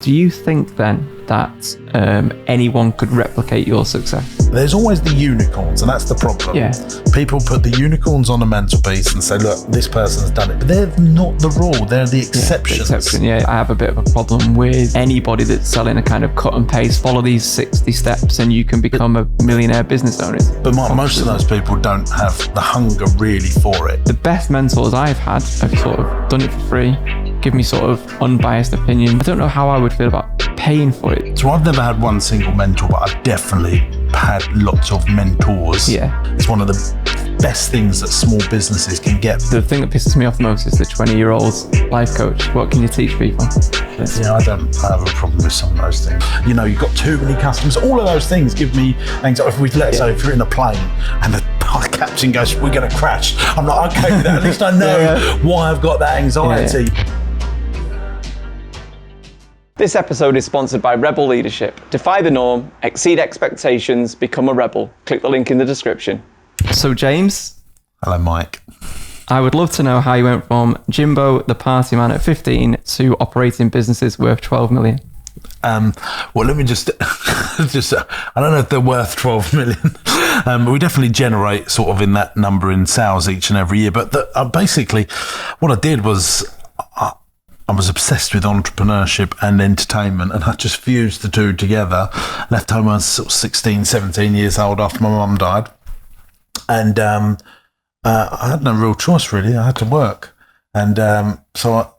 Do you think then that anyone could replicate your success? There's always the unicorns, and that's the problem. Yeah. People put the unicorns on a mantelpiece and say, look, this person's done it. But they're not the rule, they're the exceptions. I have a bit of a problem with anybody that's selling a kind of cut and paste, follow these 60 steps and you can become a millionaire business owner. But most of those people don't have the hunger really for it. The best mentors I've had have sort of done it for free, give me sort of unbiased opinion. I don't know how I would feel about paying for it. So I've never had one single mentor, but I've definitely had lots of mentors. Yeah. It's one of the best things that small businesses can get. The thing that pisses me off the most is the 20-year-old life coach. What can you teach people? Yeah, I have a problem with some of those things. You know, you've got too many customers. All of those things give me anxiety. Let's say if you're in a plane and the captain goes, we're going to crash. I'm like, okay with that. At least I know why I've got that anxiety. Yeah. This episode is sponsored by Rebel Leadership. Defy the norm, exceed expectations, become a rebel. Click the link in the description. So James. Hello, Mike. I would love to know how you went from Jimbo, the party man at 15, to operating businesses worth 12 million. Well, let me just I don't know if they're worth 12 million. We definitely generate sort of in that number in sales each and every year. But basically what I did was I was obsessed with entrepreneurship and entertainment, and I just fused the two together. Left home when I was sort of 16, 17 years old after my mum died. And I had no real choice, really. I had to work. And so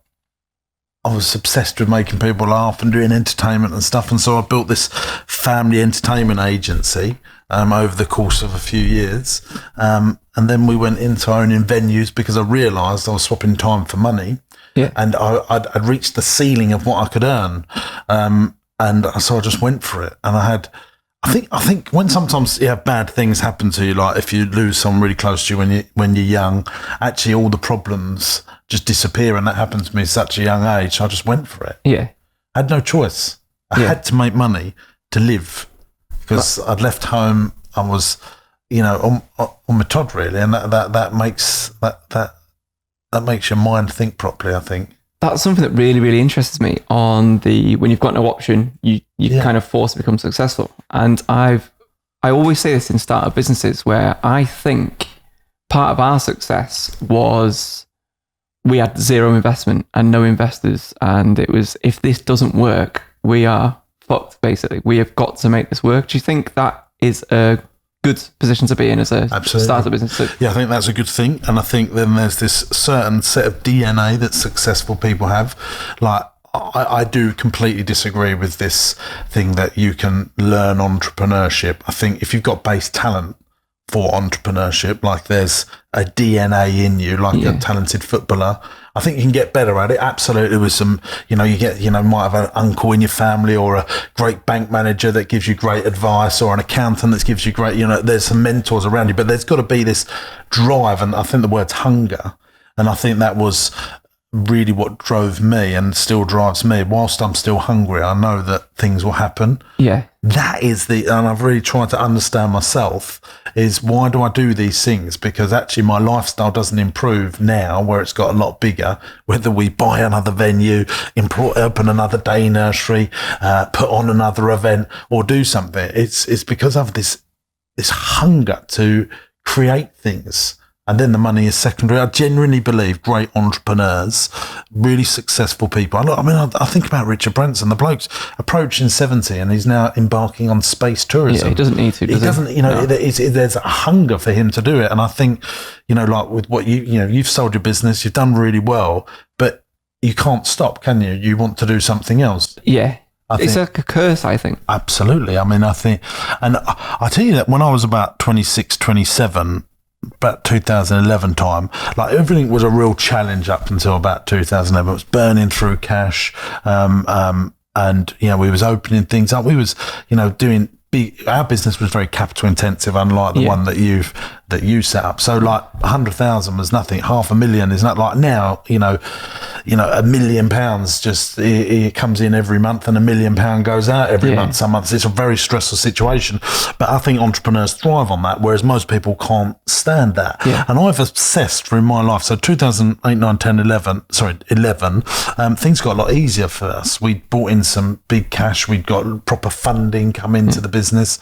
I was obsessed with making people laugh and doing entertainment and stuff. And so I built this family entertainment agency over the course of a few years. And then we went into owning venues because I realised I was swapping time for money. Yeah. And I'd reached the ceiling of what I could earn. And so I just went for it. And I think when sometimes bad things happen to you, like if you lose someone really close to you when you're young, actually all the problems just disappear. And that happened to me at such a young age. So I just went for it. Yeah. I had no choice. I had to make money to live because I'd left home. I was, on my Todd really. And that makes your mind think properly, I think. That's something that really, really interests me when you've got no option, you kind of forced to become successful. And I always say this in startup businesses where I think part of our success was we had zero investment and no investors. And it was, if this doesn't work, we are fucked, basically. We have got to make this work. Do you think that is a good position to be in as a startup business? Yeah, I think that's a good thing. And I think then there's this certain set of DNA that successful people have. Like, I do completely disagree with this thing that you can learn entrepreneurship. I think if you've got base talent for entrepreneurship, like there's a DNA in you, like a talented footballer, I think you can get better at it. Absolutely. With some, might have an uncle in your family or a great bank manager that gives you great advice or an accountant that gives you great, there's some mentors around you, but there's got to be this drive. And I think the word's hunger. And I think that was really what drove me and still drives me. Whilst I'm still hungry, I know that things will happen. Yeah. That is and I've really tried to understand myself, is why do I do these things? Because actually my lifestyle doesn't improve now where it's got a lot bigger, whether we buy another venue, open another day nursery, put on another event or do something. It's because of this hunger to create things. And then the money is secondary. I genuinely believe great entrepreneurs, really successful people. I think about Richard Branson, the bloke's approaching 70 and he's now embarking on space tourism. Yeah, he doesn't need to, does he? No. There's a hunger for him to do it. And I think, like with what you've sold your business, you've done really well, but you can't stop, can you? You want to do something else. Yeah. It's like a curse, I think. Absolutely. I think, and I tell you that when I was about 26, 27, about 2011 time, like everything was a real challenge up until about 2011. It was burning through cash, and we was opening things up. We was doing our business was very capital intensive, unlike the one that you set up. So like 100,000 was nothing. 500,000 is not like now, £1 million just it comes in every month, and £1 million goes out every month. Some months it's a very stressful situation, but I think entrepreneurs thrive on that, whereas most people can't stand that. And I've assessed through my life, so 2008, 9, 10, 11, things got a lot easier for us. We brought in some big cash, we'd got proper funding come into the business,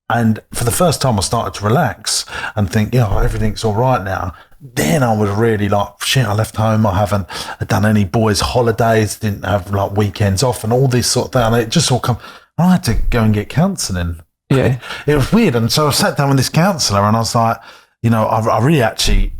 and for the first time I started to relax and think, everything's all right now. Then I was really like, shit, I left home, I haven't done any boys' holidays, didn't have like weekends off and all this sort of thing, and it just all come. I had to go and get counselling. It was weird, and so I sat down with this counsellor and I was like, I really actually,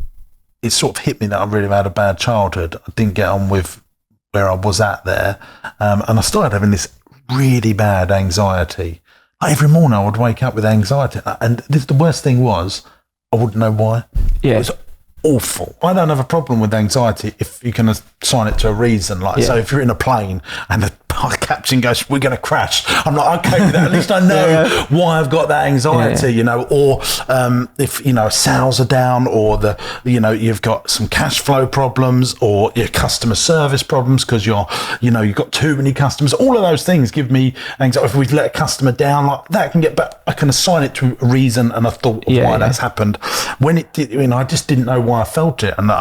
it sort of hit me that I really had a bad childhood. I didn't get on with where I was at there, and I started having this really bad anxiety. Like every morning I would wake up with anxiety, and the worst thing was I wouldn't know why. It was awful. I don't have a problem with anxiety if you can assign it to a reason. Like, so if you're in a plane and the captain goes, we're going to crash, I'm like, okay with that. At least I know why I've got that anxiety, or if, sales are down, or you've got some cash flow problems, or your customer service problems because you've got too many customers. All of those things give me anxiety. If we let a customer down, like that can get, but I can assign it to a reason and a thought of why that's happened. When it did, I just didn't know why I felt it, and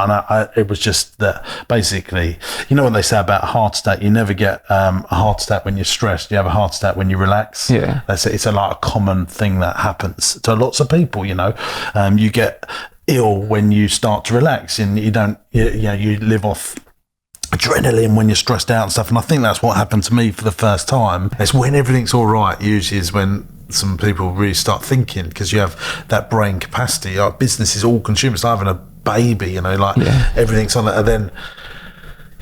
it was just that basically, what they say about a heart attack, you never get a heart attack when you're stressed, you have a heart attack when you relax. It's a lot of common thing that happens to lots of people. You get ill when you start to relax, and you don't, you live off adrenaline when you're stressed out and stuff. And I think that's what happened to me for the first time. It's when everything's all right, usually is when some people really start thinking, because you have that brain capacity. Our business is all consumer. It's like having a baby, everything's on it. And then,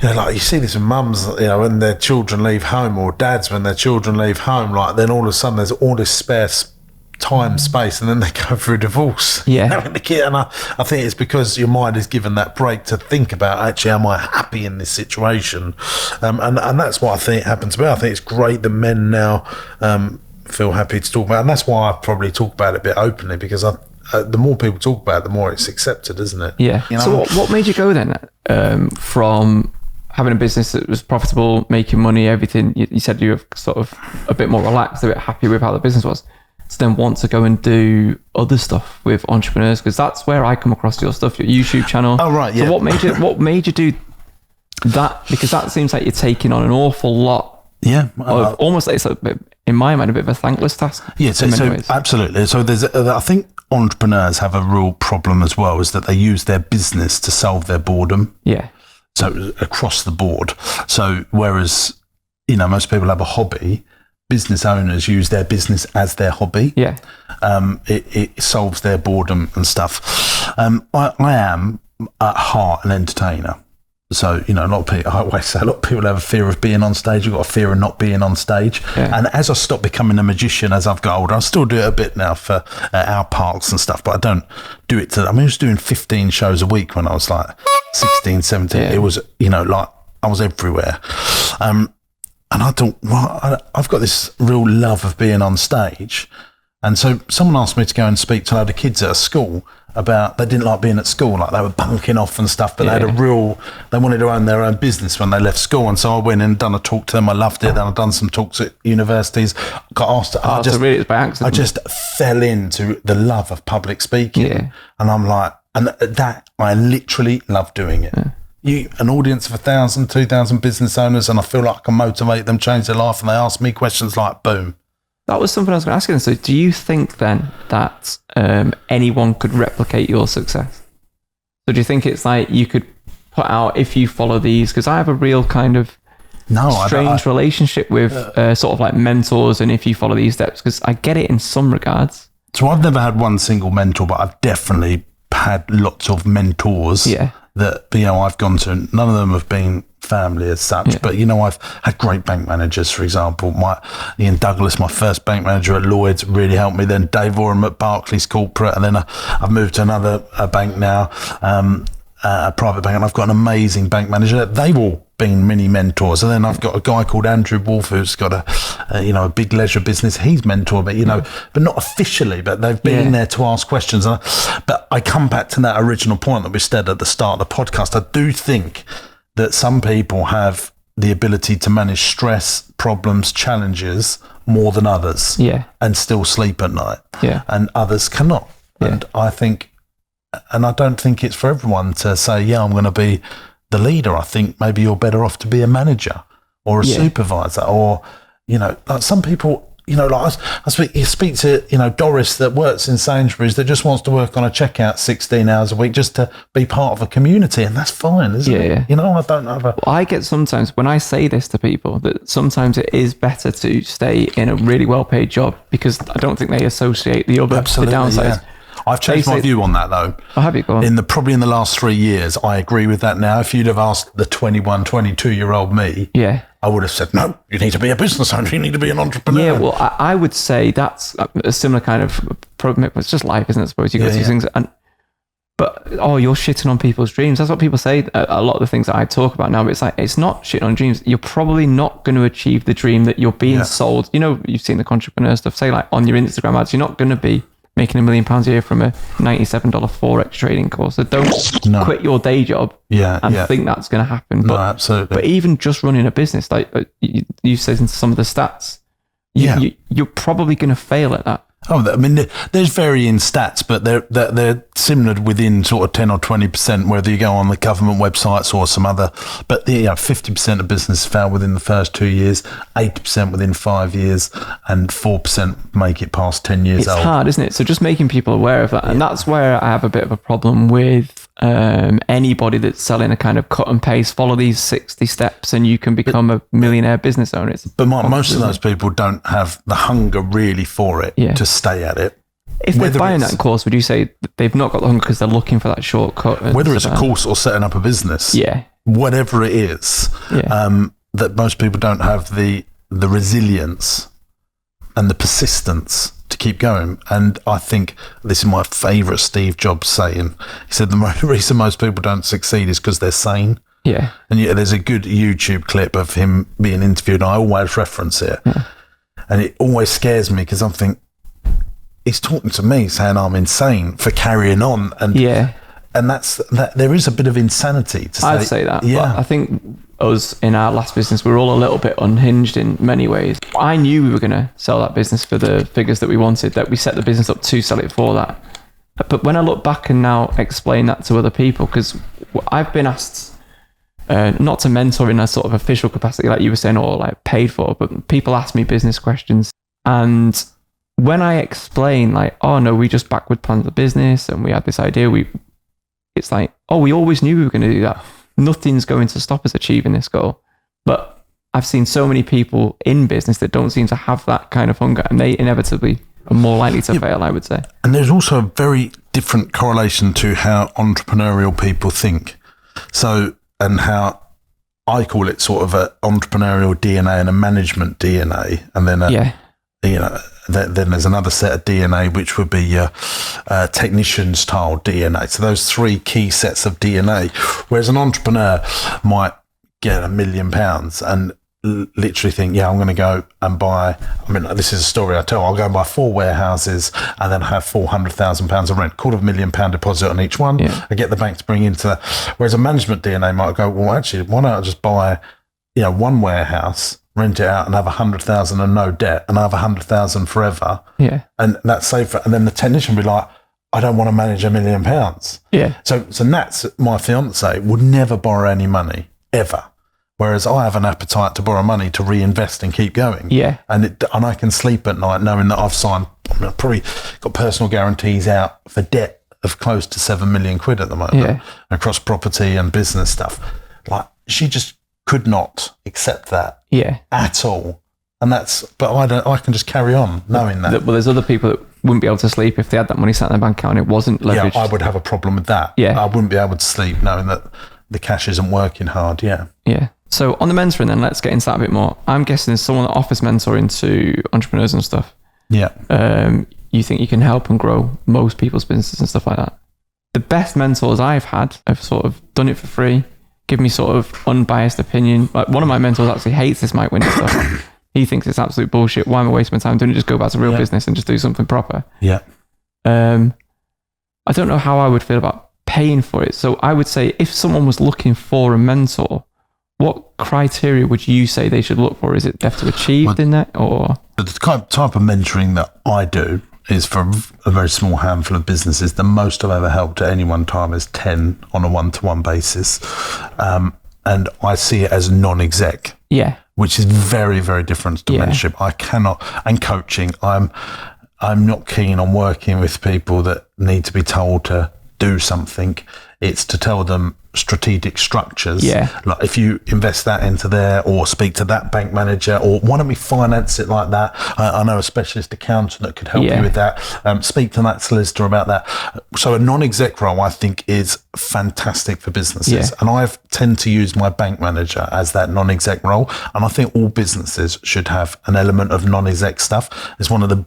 like you see this with mums, when their children leave home, or dads when their children leave home, like then all of a sudden there's all this spare time, space, and then they go through a divorce. Having the kid, and I think it's because your mind is given that break to think about, actually, am I happy in this situation? And that's what I think happened to me. I think it's great that men now feel happy to talk about it, and that's why I probably talk about it a bit openly, because the more people talk about it, the more it's accepted, isn't it? So what made you go then from having a business that was profitable, making money, everything, you said you were sort of a bit more relaxed, a bit happy with how the business was, to then want to go and do other stuff with entrepreneurs? Because that's where I come across your stuff, your YouTube channel. Oh, right, So what made you do that? Because that seems like you're taking on an awful lot. Of almost like it's in my mind a bit of a thankless task. So absolutely. So I think entrepreneurs have a real problem as well, is that they use their business to solve their boredom. So across the board. So whereas, most people have a hobby, business owners use their business as their hobby. It solves their boredom and stuff. I am at heart an entertainer. So, a lot of people, I always say, a lot of people have a fear of being on stage. You've got a fear of not being on stage. And as I stop becoming a magician, as I've got older, I still do it a bit now for our parks and stuff, but I don't do it I was doing 15 shows a week when I was like 16, 17. It was, like I was everywhere. And I thought, I've got this real love of being on stage. And so someone asked me to go and speak to a load of kids at a school about, they didn't like being at school, like they were bunking off and stuff, but they had they wanted to own their own business when they left school. And so I went and done a talk to them. I loved it. Then I've done some talks at universities. Got asked, I just fell into the love of public speaking. And I'm like, and that, I literally love doing it. An audience of 1,000, 2,000 business owners, and I feel like I can motivate them, change their life, and they ask me questions like, boom. That was something I was going to ask you. So do you think then that anyone could replicate your success? So do you think it's like you could put out, if you follow these, because I have a real kind of strange relationship with sort of like mentors, and if you follow these steps, because I get it in some regards. So I've never had one single mentor, but I've definitely had lots of mentors that, I've gone to. None of them have been family as such, but I've had great bank managers. For example, Ian Douglas, my first bank manager at Lloyd's, really helped me. Then Dave Oram at Barclays Corporate, and then I've moved to another bank now, a private bank, and I've got an amazing bank manager. They've all been mini mentors. And then I've got a guy called Andrew Wolf, who's got a big leisure business he's mentored, but but not officially, but they've been there to ask questions. But I come back to that original point that we said at the start of the podcast. I do think that some people have the ability to manage stress, problems, challenges more than others, and still sleep at night, and others cannot. And I don't think it's for everyone to say, I'm going to be the leader. I think maybe you're better off to be a manager or a supervisor, or like some people. Like I speak to, Doris that works in Sainsbury's that just wants to work on a checkout 16 hours a week just to be part of a community. And that's fine, isn't it? I don't have a... I get sometimes, when I say this to people, that sometimes it is better to stay in a really well-paid job because I don't think they associate the downsides. Yeah. I've changed my view on that, though. Oh, have you? Go on. Probably in the last 3 years, I agree with that now. If you'd have asked the 21, 22-year-old me, I would have said, no, you need to be a business owner. You need to be an entrepreneur. Yeah, well, I would say that's a similar kind of problem. It's just life, isn't it? I suppose you go through things. But you're shitting on people's dreams. That's what people say. A lot of the things that I talk about now, but it's like, it's not shitting on dreams. You're probably not going to achieve the dream that you're being sold. You've seen the entrepreneur stuff, say like on your Instagram ads, you're not going to be making $1 million a year from a $97 Forex trading course. So don't quit your day job and think that's going to happen. No, absolutely. But even just running a business, like you said in some of the stats, you're probably going to fail at that. Oh, I mean, there's varying stats, but they're similar within sort of 10 or 20%, whether you go on the government websites or some other. But 50% of businesses fail within the first 2 years, 80% within 5 years, and 4% make it past 10 years old. It's hard, isn't it? So just making people aware of that. And that's where I have a bit of a problem with anybody that's selling a kind of cut and paste, follow these 60 steps and you can become a millionaire business owner. But most of those people don't have the hunger really for it to stay at it. If they're buying that course, would you say they've not got the hunger because they're looking for that shortcut? Whether it's a course or setting up a business, whatever it is, that most people don't have the resilience and the persistence to keep going. And I think this is my favourite Steve Jobs saying. He said the reason most people don't succeed is because they're sane. Yeah. And there's a good YouTube clip of him being interviewed, and I always reference it. Yeah. And it always scares me because I think he's talking to me saying I'm insane for carrying on. And and that's there is a bit of insanity to say. I'd say that. Yeah. But I think us in our last business, we're all a little bit unhinged in many ways. I knew we were going to sell that business for the figures that we wanted, that we set the business up to sell it for that. But when I look back and now explain that to other people, because I've been asked not to mentor in a sort of official capacity, like you were saying, or like paid for, but people ask me business questions. And when I explain like, oh no, we just backward planned the business and we had this idea, it's like, oh, we always knew we were going to do that. Nothing's going to stop us achieving this goal. But I've seen so many people in business that don't seem to have that kind of hunger, and they inevitably are more likely to fail, I would say. And there's also a very different correlation to how entrepreneurial people think. So, and how I call it sort of an entrepreneurial DNA and a management DNA, and then then there's another set of DNA which would be technician style DNA. So those three key sets of DNA. Whereas an entrepreneur might get £1 million and literally think, I'm going to go and buy. I mean, this is a story I tell. I'll go and buy 4 warehouses and then have £400,000 of rent, £250,000 deposit on each one. I get the bank to bring into that. Whereas a management DNA might go, well, actually, why don't I just buy, 1 warehouse, rent it out and have 100,000 and no debt, and have 100,000 forever. Yeah. And that's safer. And then the technician will be like, I don't want to manage £1 million. Yeah. So Nat's, my fiance, would never borrow any money, ever. Whereas I have an appetite to borrow money to reinvest and keep going. Yeah. And I can sleep at night knowing that I've probably got personal guarantees out for debt of close to 7 million quid at the moment, across property and business stuff. Like, she just could not accept that at all. And I can just carry on knowing that. Well, there's other people that wouldn't be able to sleep if they had that money sat in their bank account and it wasn't leveraged. Yeah, I would have a problem with that. Yeah. I wouldn't be able to sleep knowing that the cash isn't working hard. Yeah. Yeah. So on the mentoring then, let's get into that a bit more. I'm guessing there's someone that offers mentoring to entrepreneurs and stuff. Yeah. You think you can help and grow most people's businesses and stuff like that. The best mentors I've had have sort of done it for free, give me sort of unbiased opinion. Like, one of my mentors actually hates this Mike Winnet stuff. He thinks it's absolute bullshit. Why am I wasting my time? Don't just go back to real business and just do something proper? Yeah. I don't know how I would feel about paying for it. So I would say if someone was looking for a mentor, what criteria would you say they should look for? Is it they have to achieve in that, or the type of mentoring that I do is for a very small handful of businesses. The most I've ever helped at any one time is 10 on a one-to-one basis, and I see it as non-exec. Yeah. Which is very, very different to mentorship. I cannot, and coaching, I'm not keen on working with people that need to be told to do something. It's to tell them strategic structures. Yeah. Like if you invest that into there, or speak to that bank manager, or why don't we finance it like that? I know a specialist accountant that could help you with that. Speak to that solicitor about that. So a non-exec role, I think, is fantastic for businesses. And I tend to use my bank manager as that non-exec role. And I think all businesses should have an element of non-exec stuff. It's one of the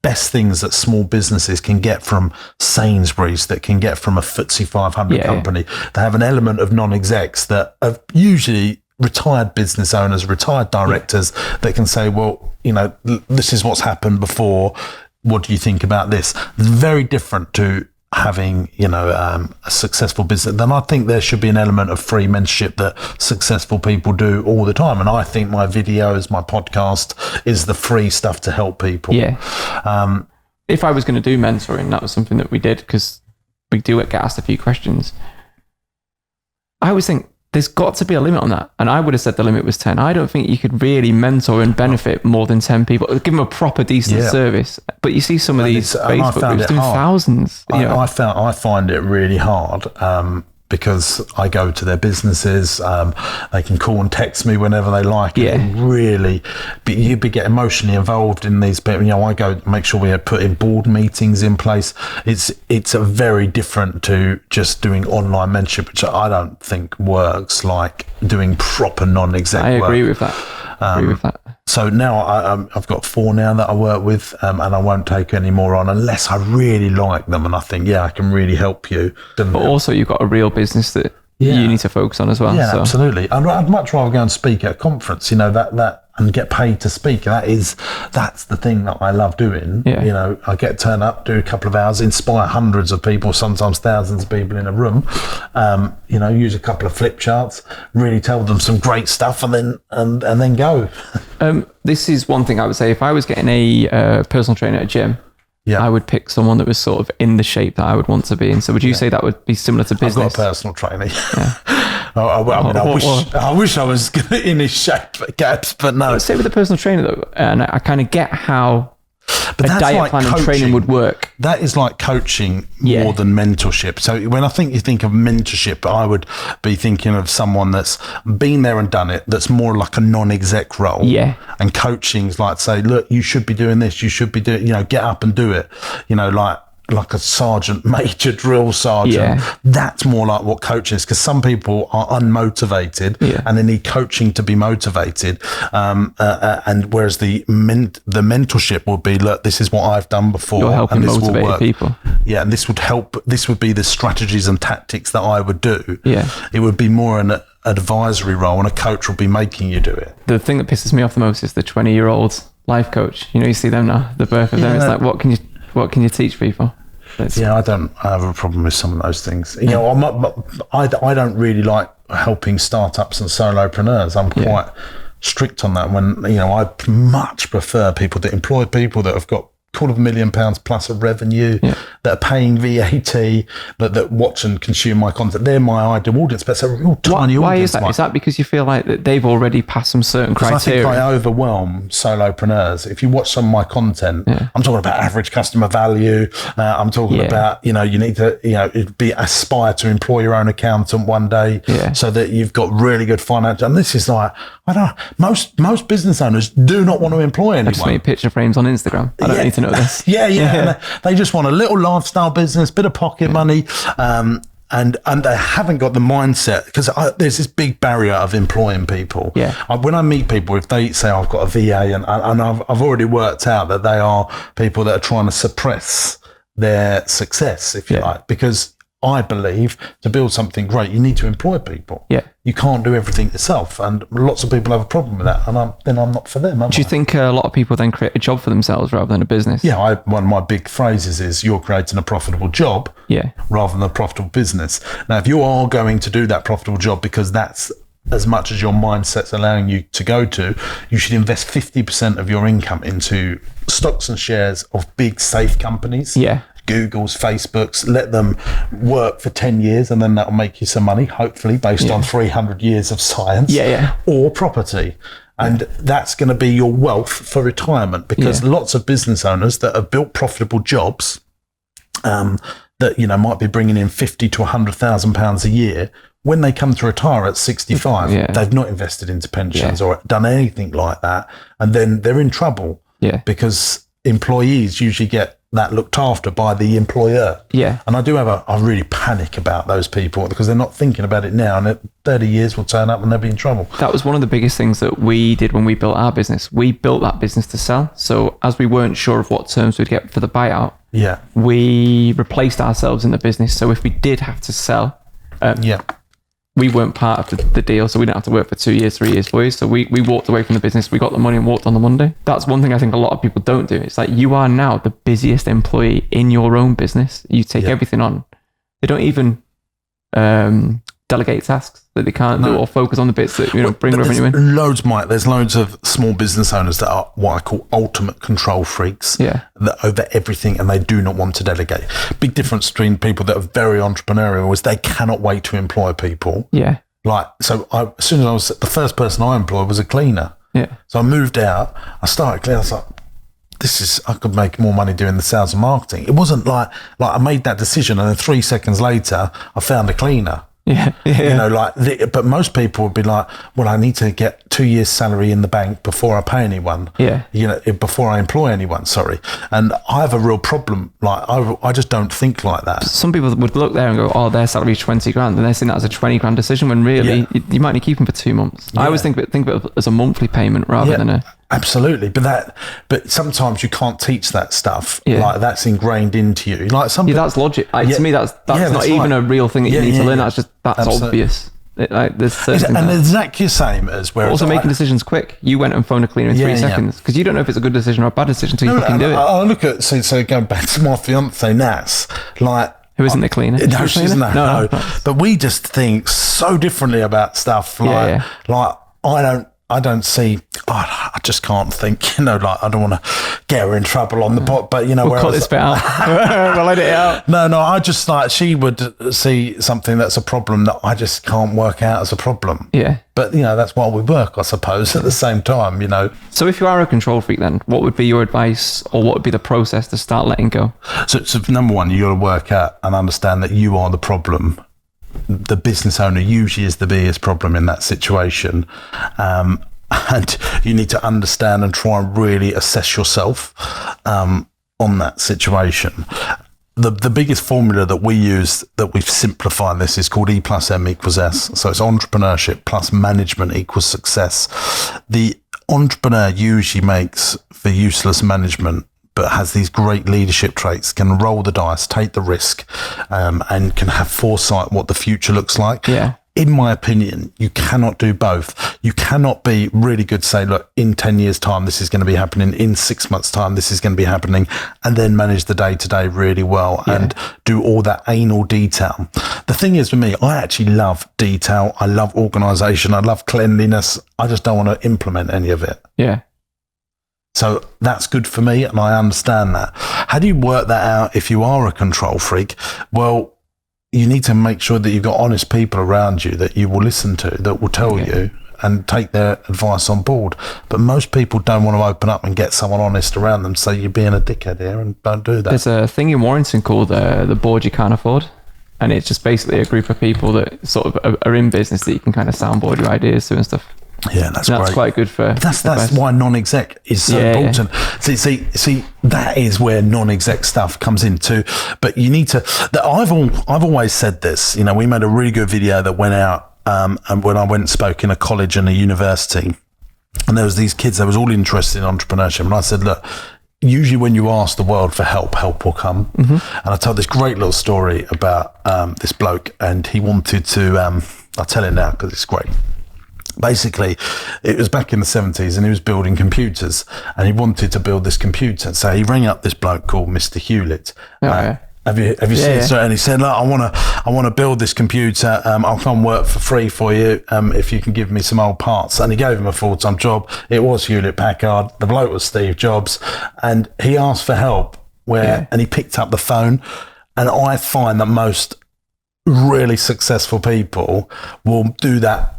best things that small businesses can get from Sainsbury's, that can get from a FTSE 500 company. They have an element of non-execs that are usually retired business owners, retired directors that can say, well, you know, this is what's happened before. What do you think about this? It's very different to having, you know, a successful business. Then I think there should be an element of free mentorship that successful people do all the time. And I think my videos, my podcast is the free stuff to help people. Yeah. If I was going to do mentoring, that was something that we did, because we do get asked a few questions. I always think there's got to be a limit on that. And I would have said the limit was 10. I don't think you could really mentor and benefit more than 10 people. Give them a proper, decent service. But you see some of these Facebook groups doing thousands. I find it really hard because I go to their businesses. They can call and text me whenever they like. You get emotionally involved in these people. You know, I go make sure we are putting board meetings in place. It's a very different to just doing online mentorship, which I don't think works like doing proper non-exec work. I agree with that. So now I've got 4 now that I work with, and I won't take any more on unless I really like them and I think, I can really help you. But also you've got a real business that you need to focus on as well. Yeah, absolutely. I'd much rather go and speak at a conference, you know, that and get paid to speak. That's the thing that I love doing. Yeah. You know, I get turn up, do a couple of hours, inspire hundreds of people, sometimes thousands of people in a room. You know, use a couple of flip charts, really tell them some great stuff, and then go. This is one thing I would say. If I was getting a personal trainer at a gym, I would pick someone that was sort of in the shape that I would want to be in. So would you say that would be similar to business? I've got a personal trainer. I wish I was in his shape, but no. Let's say with a personal trainer though, and I kind of get how a diet plan and training would work. That is like coaching more than mentorship. So when you think of mentorship, I would be thinking of someone that's been there and done it, that's more like a non-exec role. Yeah. And coaching is like, say, look, you should be doing this, you should be doing, you know, get up and do it. You know, like a sergeant major, drill sergeant. That's more like what coaching is, because some people are unmotivated and they need coaching to be motivated, and whereas the mentorship would be, look, this is what I've done before. You're helping and this motivate will work. People. And this would be the strategies and tactics that I would do. It would be more an advisory role, and a coach will be making you do it. The thing that pisses me off the most is the 20-year-old life coach. You know, you see them now, the birth of them. It's like, what can you teach people? I don't have a problem with some of those things. You know, I don't really like helping startups and solopreneurs. I'm quite strict on that. When, you know, I much prefer people that employ people that have got £250,000 plus of revenue, that are paying VAT, that watch and consume my content. They're my ideal audience, but it's a real tiny audience. Why is that? Is that because you feel like that they've already passed some certain criteria? I think I overwhelm solopreneurs. If you watch some of my content, I'm talking about average customer value. I'm talking about, you know, you need to, you know, aspire to employ your own accountant one day, so that you've got really good financial. And this is like, I don't know, most business owners do not want to employ anyone. I just make picture frames on Instagram. I don't need to know this. And they just want a little lifestyle business, bit of pocket money, and they haven't got the mindset, because there's this big barrier of employing people. When I meet people, if they say I've got a VA, and I've already worked out that they are people that are trying to suppress their success, if you like, because I believe to build something great, you need to employ people. Yeah. You can't do everything yourself. And lots of people have a problem with that. And I'm not for them. Do you think a lot of people then create a job for themselves rather than a business? Yeah. One of my big phrases is you're creating a profitable job rather than a profitable business. Now, if you are going to do that profitable job because that's as much as your mindset's allowing you to go to, you should invest 50% of your income into stocks and shares of big, safe companies. Yeah. Google's, Facebook's, let them work for 10 years and then that'll make you some money, hopefully, based on 300 years of science. Or property. And that's going to be your wealth for retirement, because lots of business owners that have built profitable jobs that, you know, might be bringing in 50 to £100,000 a year, when they come to retire at 65, they've not invested into pensions or done anything like that. And then they're in trouble because employees usually get that looked after by the employer. Yeah. And I do have I really panic about those people because they're not thinking about it now, and 30 years will turn up and they'll be in trouble. That was one of the biggest things that we did when we built our business. We built that business to sell. So as we weren't sure of what terms we'd get for the buyout, we replaced ourselves in the business. So if we did have to sell, we weren't part of the deal, so we didn't have to work for 2 years, 3 years, 4 years. So we walked away from the business, we got the money and walked on the Monday. That's one thing I think a lot of people don't do. It's like, you are now the busiest employee in your own business. You take everything on. They don't even delegate tasks that they can't do, or focus on the bits that, you know, bring revenue in. There's loads of small business owners that are what I call ultimate control freaks, that over everything, and they do not want to delegate. Big difference between people that are very entrepreneurial is they cannot wait to employ people. Yeah. Like, so as soon as I was, the first person I employed was a cleaner. Yeah. So I moved out, I started cleaning, I was like, I could make more money doing the sales and marketing. It wasn't like I made that decision and then 3 seconds later I found a cleaner. Yeah. You know, but most people would be like, well, I need to get 2 years' salary in the bank before I pay anyone. Yeah. You know, before I employ anyone, sorry. And I have a real problem. Like, I just don't think like that. Some people would look there and go, oh, their salary's 20 grand. And they're seeing that as a 20 grand decision, when really you might need to keep them for 2 months. I always think of it as a monthly payment rather than a... Absolutely, but sometimes you can't teach that stuff. Like, that's ingrained into you. Like that's logic. To me, that's not even a real thing that you need to learn. That's obvious. There's certain and exactly the same as where also making decisions quick. You went and phoned a cleaner in 3 seconds because you don't know if it's a good decision or a bad decision until you fucking do it. I look at so going back to my fiance Nats, like. Who isn't the cleaner? No, she isn't. No. But we just think so differently about stuff. Like I don't see. I just can't think. You know, like, I don't want to get her in trouble on the pot. But you know, we'll cut this bit out. We'll edit it out. No. I just, like, she would see something that's a problem that I just can't work out as a problem. Yeah. But you know, that's why we work, I suppose. At the same time, you know. So if you are a control freak, then what would be your advice, or what would be the process to start letting go? So number one, you got to work out and understand that you are the problem. The business owner usually is the biggest problem in that situation. And you need to understand and try and really assess yourself on that situation. The biggest formula that we use, that we've simplified this, is called E plus M equals S. So it's entrepreneurship plus management equals success. The entrepreneur usually makes for useless management, but has these great leadership traits, can roll the dice, take the risk, and can have foresight what the future looks like. Yeah. In my opinion, you cannot do both. You cannot be really good, say, look, in 10 years' time, this is going to be happening. In 6 months' time, this is going to be happening. And then manage the day-to-day really well and do all that anal detail. The thing is, with me, I actually love detail. I love organisation. I love cleanliness. I just don't want to implement any of it. Yeah. So that's good for me, and I understand that. How do you work that out if you are a control freak? Well, you need to make sure that you've got honest people around you that you will listen to, that will tell you and take their advice on board. But most people don't want to open up and get someone honest around them, so you're being a dickhead here, and don't do that. There's a thing in Warrington called the board you can't afford. And it's just basically a group of people that sort of are in business that you can kind of soundboard your ideas to and stuff. Yeah, that's great. Quite good for. That's why non-exec is so important. Yeah. See, that is where non-exec stuff comes into. But you need to. I've always said this. You know, we made a really good video that went out, and when I went and spoke in a college and a university, and there was these kids that was all interested in entrepreneurship, and I said, look, usually when you ask the world for help will come. And I told this great little story about this bloke, and he wanted to, I'll tell it now because it's great. Basically, it was back in the 70s, and he was building computers, and he wanted to build this computer. So he rang up this bloke called Mr. Hewlett. Have you seen it? And he said, look, I want to build this computer. I'll come work for free for you if you can give me some old parts. And he gave him a full-time job. It was Hewlett Packard. The bloke was Steve Jobs, and he asked for help. And he picked up the phone. And I find that most really successful people will do that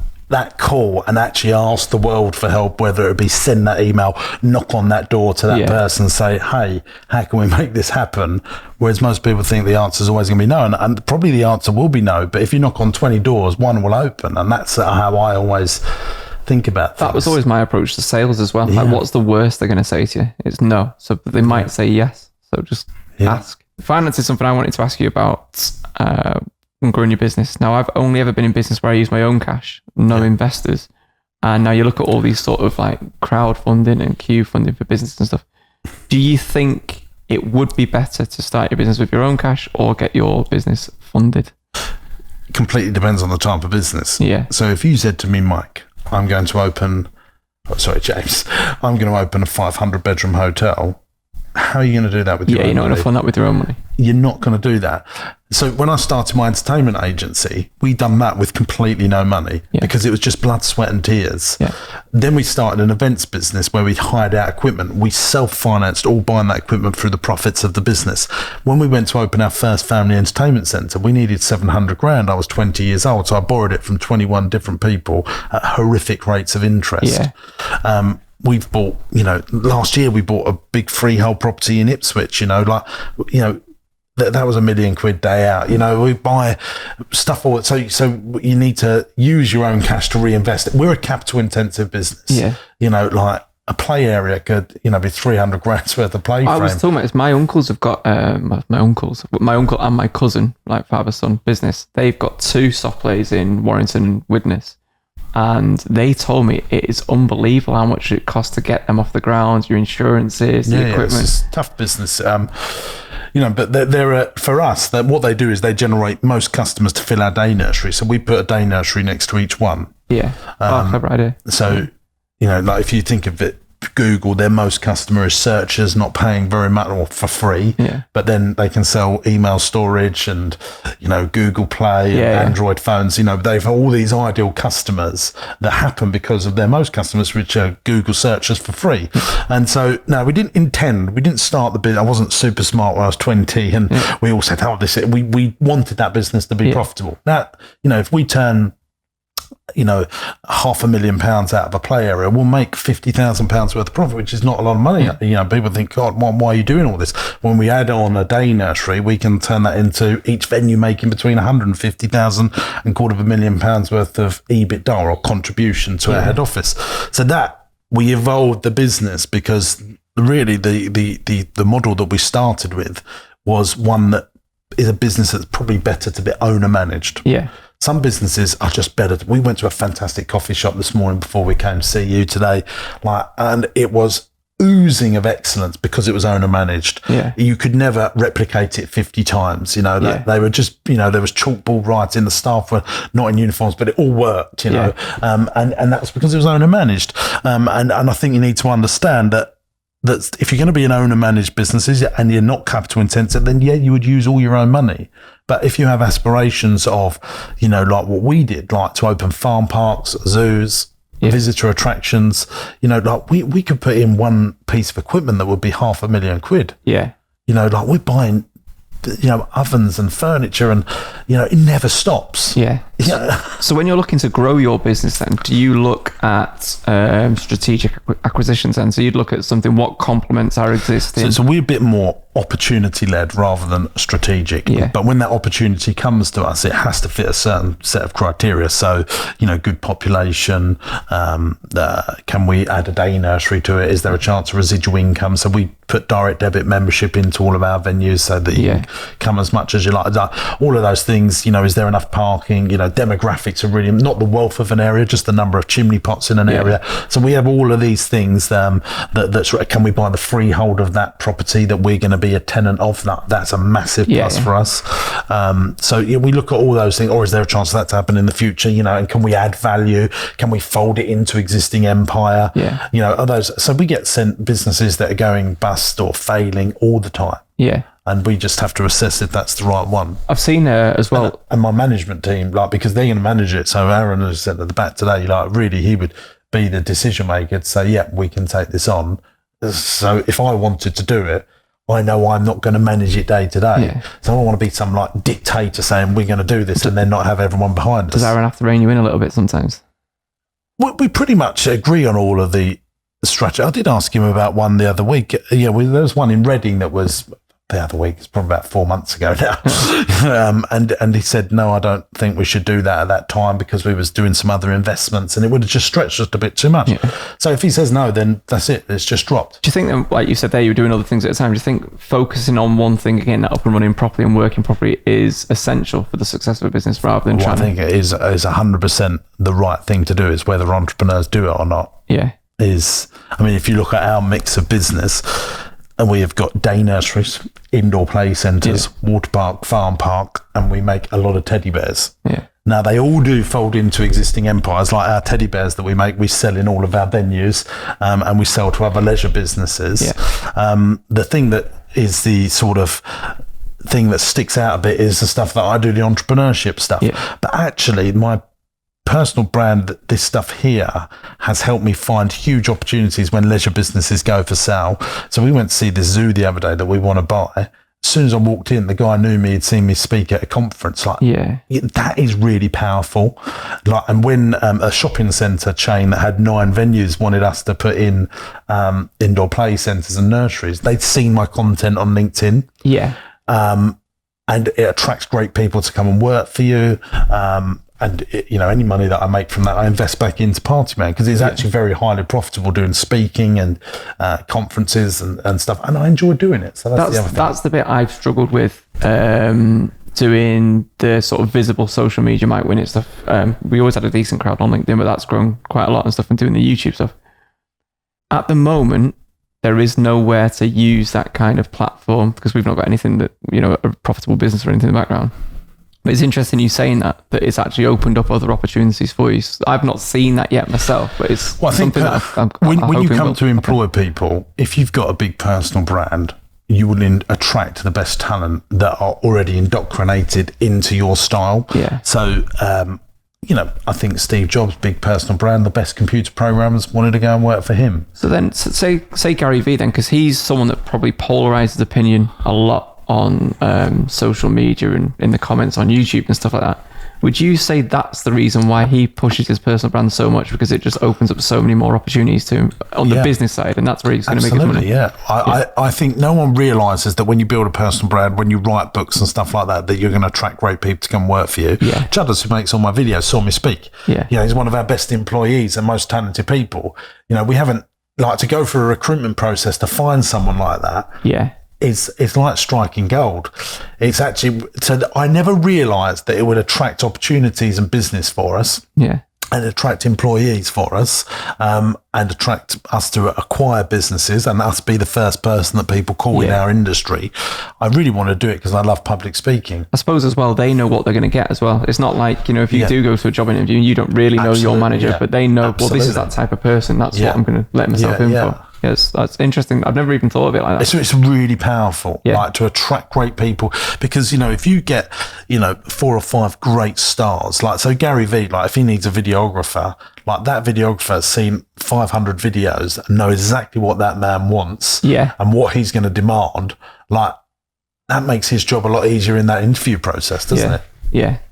call and actually ask the world for help, whether it be send that email, knock on that door to that person, say, hey, how can we make this happen? Whereas most people think the answer is always going to be no, and probably the answer will be no, but if you knock on 20 doors, one will open, and that's how I always think about things. That was always my approach to sales as well. Like, what's the worst they're going to say to you? It's no. So they might say yes, so just ask. Finance is something I wanted to ask you about and growing your business. Now, I've only ever been in business where I use my own cash, no investors. And now you look at all these sort of like crowdfunding and Q funding for business and stuff. Do you think it would be better to start your business with your own cash or get your business funded? Completely depends on the type of business. Yeah. So if you said to me, Mike, I'm going to open, James, I'm going to open a 500 bedroom hotel. How are you going to do that with your own money? You're not going to fund that with your own money. You're not going to do that. So when I started my entertainment agency, we done that with completely no money because it was just blood, sweat and tears. Then we started an events business where we hired out equipment. We self-financed all buying that equipment through the profits of the business. When we went to open our first family entertainment centre, we needed 700 grand. I was 20 years old, so I borrowed it from 21 different people at horrific rates of interest. We've bought, last year we bought a big freehold property in Ipswich, that was £1 million day out. We buy stuff all. So you need to use your own cash to reinvest it. We're a capital intensive business. Like a play area could, be 300 grand's worth of play frame. I was talking about, my uncles have got, my uncle and my cousin, like father-son business. They've got 2 soft plays in Warrington and Widnes. And they told me it is unbelievable how much it costs to get them off the ground, your insurances, the equipment. It's tough business. But they're for us, what they do is they generate most customers to fill our day nursery. So we put a day nursery next to each one. Clever idea. So, like if you think of it, Google, their most customer is searchers, not paying very much or for free, but then they can sell email storage and Google Play and Android phones. They've all these ideal customers that happen because of their most customers, which are Google searchers for free. And so we didn't start the business. I wasn't super smart when I was 20, and we all said, we wanted that business to be profitable. Now, if we turn £500,000 out of a play area, we'll make £50,000 worth of profit, which is not a lot of money. People think, God, why are you doing all this? When we add on a day nursery, we can turn that into each venue making between £150,000 and £250,000 worth of EBITDA or contribution to our head office. So that we evolved the business because really the model that we started with was one that is a business that's probably better to be owner managed. Some businesses are just better. We went to a fantastic coffee shop this morning before we came to see you today, and it was oozing of excellence because it was owner managed. You could never replicate it 50 times. They were just, there was chalkboard writing, the staff were not in uniforms, but it all worked. And that was because it was owner managed. And I think you need to understand that if you're going to be an owner-managed business and you're not capital intensive, then you would use all your own money. But if you have aspirations of, like what we did, like to open farm parks, zoos, visitor attractions, we could put in one piece of equipment that would be £500,000. Like we're buying, ovens and furniture and, it never stops. So when you're looking to grow your business then, do you look at strategic acquisitions then? So you'd look at something, what complements are existing? So we're a bit more opportunity-led rather than strategic. But when that opportunity comes to us, it has to fit a certain set of criteria. So, good population, can we add a day nursery to it? Is there a chance of residual income? So we put direct debit membership into all of our venues so that you can come as much as you like. All of those things, is there enough parking? demographics are really not the wealth of an area, just the number of chimney pots in an area. So we have all of these things that's can we buy the freehold of that property that we're going to be a tenant of? That's a massive plus for us. So we look at all those things, or is there a chance of that to happen in the future? And can we add value? Can we fold it into existing empire? Are those? So we get sent businesses that are going bust or failing all the time. And we just have to assess if that's the right one. I've seen as well. And my management team, because they're going to manage it. So Aaron has said at the back today, really, he would be the decision maker to say, yeah, we can take this on. So if I wanted to do it, I know I'm not going to manage it day to day. So I don't want to be some dictator saying we're going to do this and then not have everyone behind us. Does Aaron have to rein you in a little bit sometimes? We pretty much agree on all of the strategy. I did ask him about one the other week. There was one in Reading that was the other week. It's probably about 4 months ago now. And he said, no, I don't think we should do that at that time because we was doing some other investments and it would have just stretched us a bit too much. So if he says no, then that's it. It's just dropped. Do you think that, like you said there, you were doing other things at the time? Do you think focusing on one thing, getting that up and running properly and working properly is essential for the success of a business rather than I think it is 100% the right thing to do. Is whether entrepreneurs do it or not. If you look at our mix of business, and we have got day nurseries, indoor play centres, water park, farm park, and we make a lot of teddy bears. Now, they all do fold into existing empires, like our teddy bears that we make, we sell in all of our venues, and we sell to other leisure businesses. The thing that is the sort of thing that sticks out a bit is the stuff that I do, the entrepreneurship stuff. But actually, my personal brand, this stuff here has helped me find huge opportunities when leisure businesses go for sale. So we went to see this zoo the other day that we want to buy. As soon as I walked in, the guy knew me, he'd seen me speak at a conference. That is really powerful. And when a shopping centre chain that had 9 venues wanted us to put in indoor play centres and nurseries, they'd seen my content on LinkedIn. And it attracts great people to come and work for you. And any money that I make from that, I invest back into Partyman because it's actually very highly profitable doing speaking and conferences and stuff. And I enjoy doing it. So that's the other thing. That's the bit I've struggled with, doing the sort of visible social media, Mike Winnet stuff. We always had a decent crowd on LinkedIn, but that's grown quite a lot and stuff, and doing the YouTube stuff. At the moment, there is nowhere to use that kind of platform because we've not got anything that, a profitable business or anything in the background. But it's interesting you saying that it's actually opened up other opportunities for you. I've not seen that yet myself, but it's something that when you come to employ people, if you've got a big personal brand, you will attract the best talent that are already indoctrinated into your style. So, I think Steve Jobs, big personal brand, the best computer programmers wanted to go and work for him. So then, say Gary Vee then, because he's someone that probably polarizes opinion a lot on social media and in the comments on YouTube and stuff like that. Would you say that's the reason why he pushes his personal brand so much, because it just opens up so many more opportunities to him on the business side, and that's where he's going to make his money? I think no one realises that when you build a personal brand, when you write books and stuff like that you're going to attract great people to come work for you. Chudders, who makes all my videos, saw me speak. He's one of our best employees and most talented people. We haven't, to go through a recruitment process to find someone like that. It's like striking gold. It's actually, so I never realised that it would attract opportunities and business for us. And attract employees for us, and attract us to acquire businesses and us be the first person that people call in our industry. I really want to do it because I love public speaking. I suppose as well, they know what they're going to get as well. It's not like, if you do go to a job interview and you don't really know your manager, but they know, well, this is that type of person. That's what I'm going to let myself in for. Yes, that's interesting. I've never even thought of it like that. It's really powerful, to attract great people, because if you get 4 or 5 great stars, so Gary Vee, if he needs a videographer, that videographer has seen 500 videos and know exactly what that man wants and what he's going to demand. That makes his job a lot easier in that interview process, doesn't it?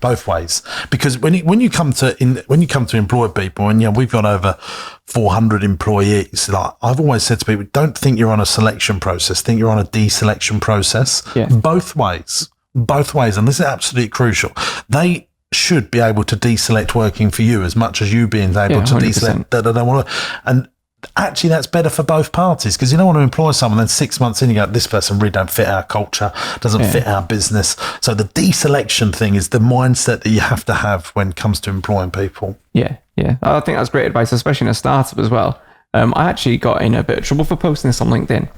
Both ways, because when you come to employ people, and we've got over 400 employees, I've always said to people, don't think you're on a selection process, think you're on a deselection process. Both ways, and this is absolutely crucial. They should be able to deselect working for you as much as you being able to deselect that I don't want to. And actually that's better for both parties, because you don't want to employ someone, then 6 months in you go, this person really don't fit our culture, doesn't fit our business. So the deselection thing is the mindset that you have to have when it comes to employing people. Yeah. I think that's great advice, especially in a startup as well. I actually got in a bit of trouble for posting this on LinkedIn.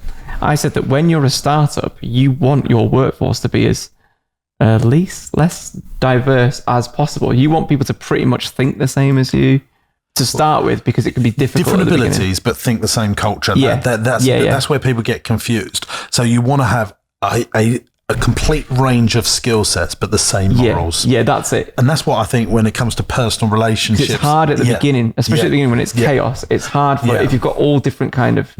I said that when you're a startup, you want your workforce to be as less diverse as possible. You want people to pretty much think the same as you to start with, because it can be difficult. Different abilities, but think the same culture. That's where people get confused. So you want to have a complete range of skill sets, but the same morals. Yeah, that's it. And that's what I think when it comes to personal relationships. It's hard at the beginning, especially at the beginning when it's chaos. It's hard for if you've got all different kind of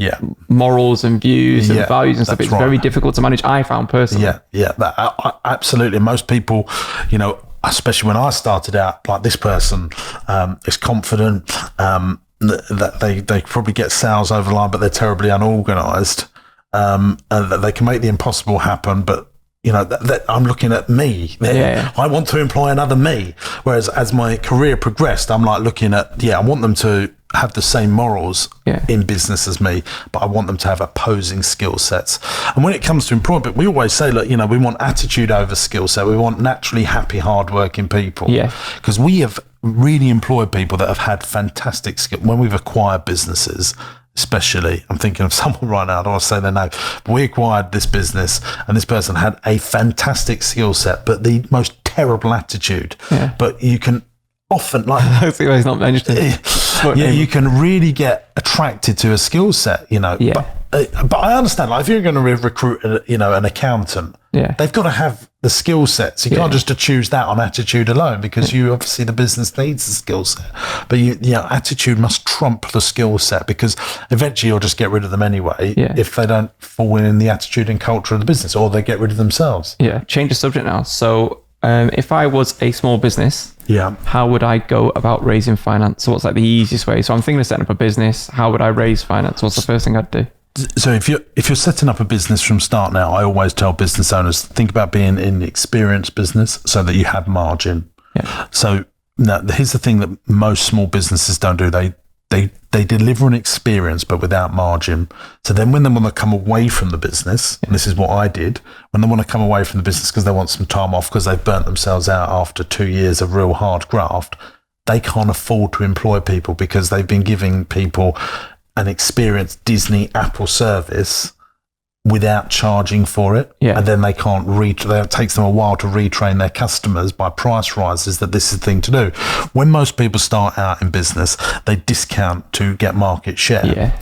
morals and views and values and stuff. It's very difficult to manage, I found personally. Absolutely. Most people, especially when I started out, like this person is confident, that they probably get sales over the line, but they're terribly unorganized. And that they can make the impossible happen, but that I'm looking at me. I want to employ another me. Whereas as my career progressed, I'm like looking at, I want them to have the same morals in business as me, but I want them to have opposing skill sets. And when it comes to employment, we always say, look, we want attitude over skill set. We want naturally happy, hardworking people. Because we have really employed people that have had fantastic skill. When we've acquired businesses, especially, I'm thinking of someone right now, I don't want to say their name, but we acquired this business and this person had a fantastic skill set, but the most terrible attitude. But you can often, that's the way he's not mentioned. You can really get attracted to a skill set, But I understand, if you're going to recruit, an accountant, they've got to have the skill sets. You can't just choose that on attitude alone, because you obviously the business needs the skill set. But attitude must trump the skill set, because eventually you'll just get rid of them anyway if they don't fall in the attitude and culture of the business, or they get rid of themselves. Change the subject now. So if I was a small business, how would I go about raising finance? So what's the easiest way? So I'm thinking of setting up a business. How would I raise finance? What's the first thing I'd do? So if you're setting up a business from start now, I always tell business owners, think about being in the experienced business so that you have margin. So now here's the thing that most small businesses don't do. They deliver an experience but without margin. So then when they want to come away from the business, and this is what I did, when they want to come away from the business because they want some time off because they've burnt themselves out after 2 years of real hard graft, they can't afford to employ people because they've been giving people an experienced Disney Apple service without charging for it. And then they can't it takes them a while to retrain their customers by price rises that this is the thing to do. When most people start out in business, they discount to get market share.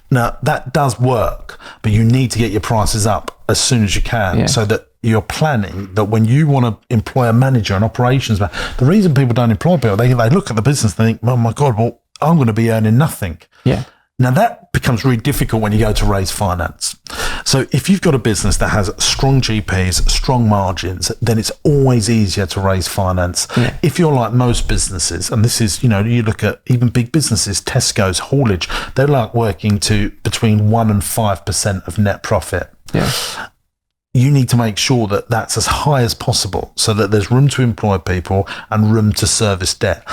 Now that does work, but you need to get your prices up as soon as you can so that you're planning that when you want to employ a manager, an operations man, the reason people don't employ people, they look at the business and they think, oh my God, well, I'm going to be earning nothing. Now that becomes really difficult when you go to raise finance. So if you've got a business that has strong GPs, strong margins, then it's always easier to raise finance. If you're like most businesses, and this is, you look at even big businesses, Tesco's, haulage, they're like working to between 1% and 5% of net profit. You need to make sure that that's as high as possible so that there's room to employ people and room to service debt.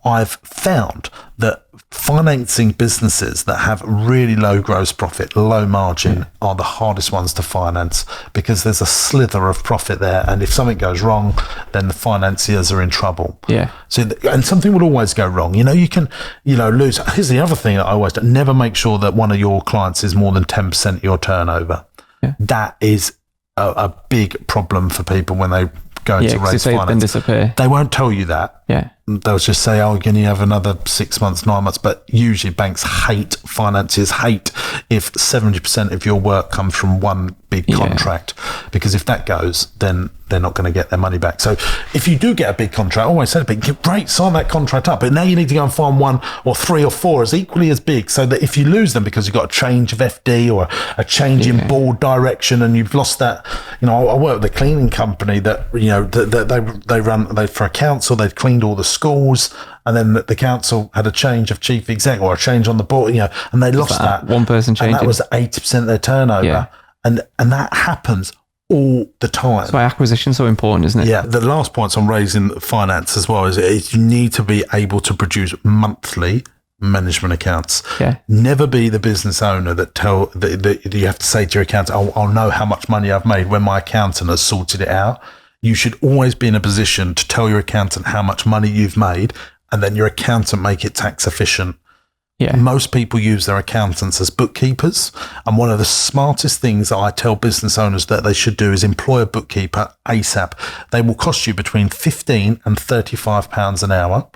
I've found that financing businesses that have really low gross profit, low margin are the hardest ones to finance because there's a slither of profit there. And if something goes wrong, then the financiers are in trouble. So, and something will always go wrong. You can, lose. Here's the other thing that I always do. Never make sure that one of your clients is more than 10% of your turnover. That is a big problem for people when they go into raise finance. Then disappear. They won't tell you that. They'll just say, oh, can you have another 6 months, 9 months? But usually banks financiers hate if 70% of your work comes from one big contract, because if that goes, then they're not going to get their money back. So if you do get a big contract, I always say, great, sign that contract up. But now you need to go and find 1 or 3 or 4 as equally as big, so that if you lose them because you've got a change of FD or a change in board direction and you've lost that, I work with a cleaning company that, they for a council, they've cleaned all the schools, and then the council had a change of chief exec or a change on the board, and they lost that. One person changing. And that was 80% of their turnover. And that happens all the time. That's why acquisition's so important, isn't it? The last point on raising finance as well is you need to be able to produce monthly management accounts. Yeah. Never be the business owner that you have to say to your accountant, I'll know how much money I've made when my accountant has sorted it out. You should always be in a position to tell your accountant how much money you've made, and then your accountant make it tax efficient. Yeah. Most people use their accountants as bookkeepers. And one of the smartest things that I tell business owners that they should do is employ a bookkeeper ASAP. They will cost you between £15 and £35 an hour,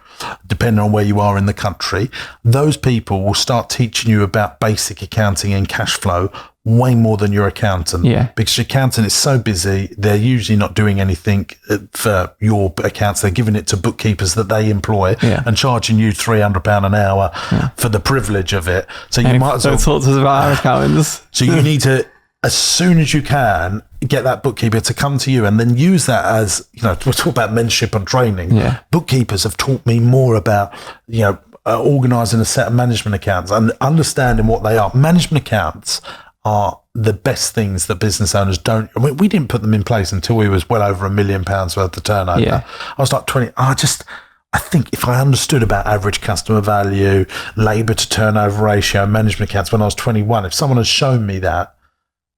depending on where you are in the country. Those people will start teaching you about basic accounting and cash flow way more than your accountant. Yeah. Because your accountant is so busy, they're usually not doing anything for your accounts. They're giving it to bookkeepers that they employ and charging you £300 an hour for the privilege of it. So you might as well talk to us about our accountants. So you need to, as soon as you can, get that bookkeeper to come to you, and then use that as, we'll talk about mentorship and training. Yeah. Bookkeepers have taught me more about, organising a set of management accounts and understanding what they are. Management accounts are the best things that business owners don't. I mean, we didn't put them in place until we was well over £1 million worth of turnover. Yeah. I was like 20. I think if I understood about average customer value, labour to turnover ratio, management accounts when I was 21, if someone had shown me that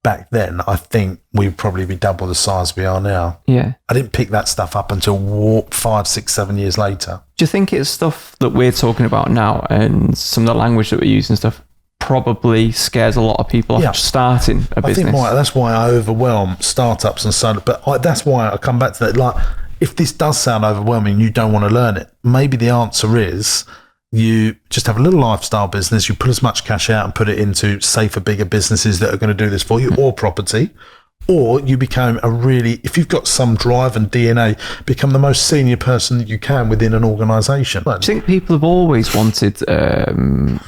back then, I think we'd probably be double the size we are now. Yeah. I didn't pick that stuff up until 5, 6, 7 years later. Do you think it's stuff that we're talking about now and some of the language that we use and stuff probably scares a lot of people off starting a business? I think that's why I overwhelm startups and so on. But that's why I come back to that. Like, if this does sound overwhelming and you don't want to learn it, maybe the answer is you just have a little lifestyle business. You pull as much cash out and put it into safer, bigger businesses that are going to do this for you, or property. Or you become if you've got some drive and DNA, become the most senior person that you can within an organisation. Do you think people have always wanted